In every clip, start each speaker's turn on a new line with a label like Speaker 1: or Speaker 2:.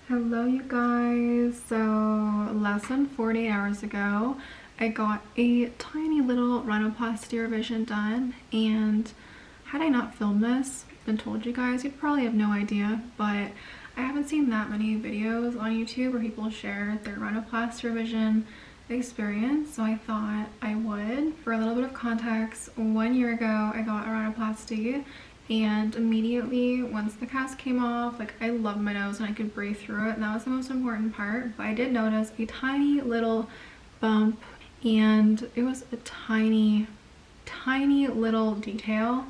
Speaker 1: Hello you guys. So less than 48 hours ago I got a tiny little rhinoplasty revision done, and had I not filmed this and told you guys, you'd probably have no idea, but I haven't seen that many videos on YouTube where people share their rhinoplasty revision experience, so I thought I would. For a little bit of context, 1 year ago I got a rhinoplasty, and immediately once the cast came off, like, I loved my nose and I could breathe through it, and that was the most important part. But I did notice a tiny little bump, and it was a tiny little detail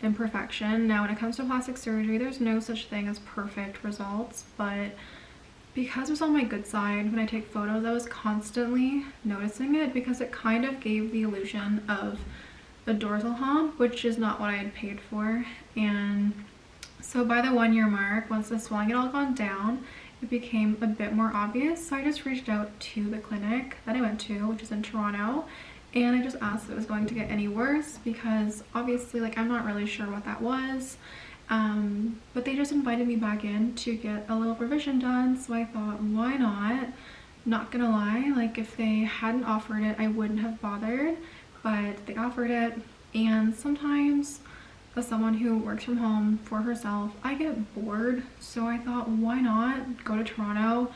Speaker 1: imperfection. Now when it comes to plastic surgery, there's no such thing as perfect results, but because it was on my good side, when I take photos I was constantly noticing it, because it kind of gave the illusion of a dorsal hump, which is not what I had paid for. And so by the 1 year mark, once the swelling had all gone down, it became a bit more obvious. So I just reached out to the clinic that I went to, which is in Toronto, and I just asked if it was going to get any worse, because obviously, like, I'm not really sure what that was. But they just invited me back in to get a little revision done, so I thought, why not? Not gonna lie, like, if they hadn't offered it I wouldn't have bothered, but they offered it. And sometimes, as someone who works from home for herself, I get bored, so I thought, why not go to Toronto,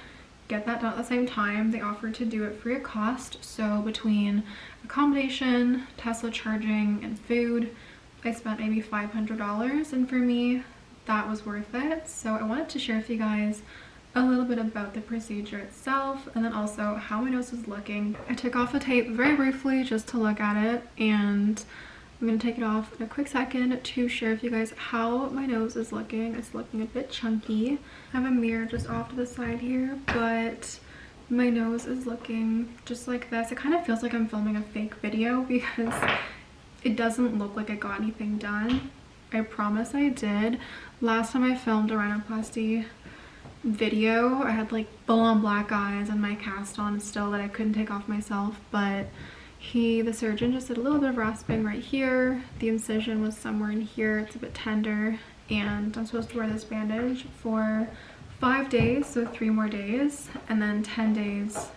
Speaker 1: get that done at the same time. They offered to do it free of cost, so between accommodation, Tesla charging, and food, I spent maybe $500, and for me that was worth it. So I wanted to share with you guys a little bit about the procedure itself, and then also how my nose is looking. I took off the tape very briefly just to look at it, and I'm going to take it off in a quick second to share with you guys how my nose is looking. It's looking a bit chunky. I have a mirror just off to the side here, but my nose is looking just like this. It kind of feels like I'm filming a fake video because it doesn't look like I got anything done. I promise I did. Last time I filmed a rhinoplasty video, I had like full-on black eyes and my cast on still that I couldn't take off myself, but the surgeon just did a little bit of rasping right here. The incision was somewhere in here. It's a bit tender, and I'm supposed to wear this bandage for 5 days, so 3 more days, and then 10 days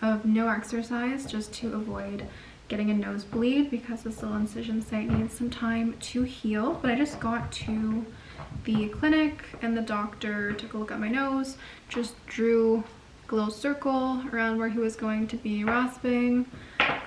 Speaker 1: of no exercise, just to avoid getting a nosebleed, because this little incision site needs some time to heal. But I just got to the clinic and the doctor took a look at my nose, just drew a little circle around where he was going to be rasping.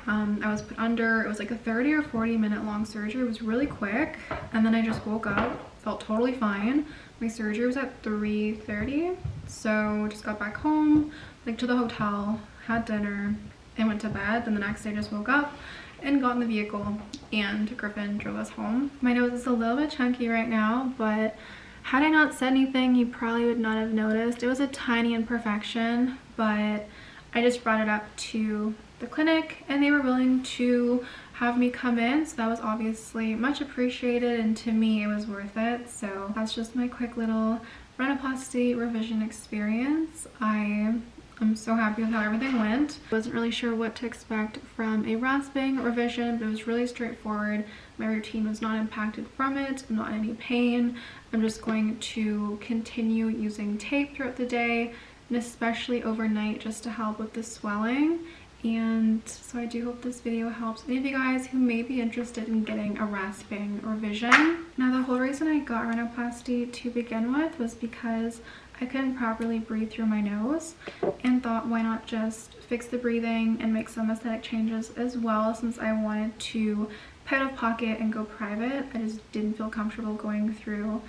Speaker 1: I was put under. It was like a 30 or 40 minute long surgery. It was really quick, and then I just woke up, felt totally fine. My surgery was at 3:30, so just got back home, like to the hotel, had dinner, and went to bed. Then the next day I just woke up and got in the vehicle, and Griffin drove us home. My nose is a little bit chunky right now, but had I not said anything, you probably would not have noticed. It was a tiny imperfection, but I just brought it up to the clinic and they were willing to have me come in, so that was obviously much appreciated, and to me it was worth it. So that's just my quick little rhinoplasty revision experience. I'm so happy with how everything went. I wasn't really sure what to expect from a rasping revision, but it was really straightforward. My routine was not impacted from it. I'm not in any pain. I'm just going to continue using tape throughout the day, and especially overnight, just to help with the swelling. And so I do hope this video helps any of you guys who may be interested in getting a rasping revision. Now, the whole reason I got rhinoplasty to begin with was because I couldn't properly breathe through my nose, and thought, why not just fix the breathing and make some aesthetic changes as well, since I wanted to pay out of pocket and go private. I just didn't feel comfortable going through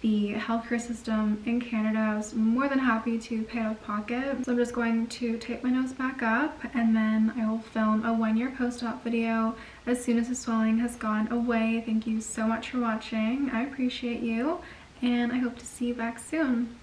Speaker 1: the healthcare system in Canada. I was more than happy to pay out of pocket. So I'm just going to tape my nose back up, and then I will film a 1 year post-op video as soon as the swelling has gone away. Thank you so much for watching. I appreciate you, and I hope to see you back soon.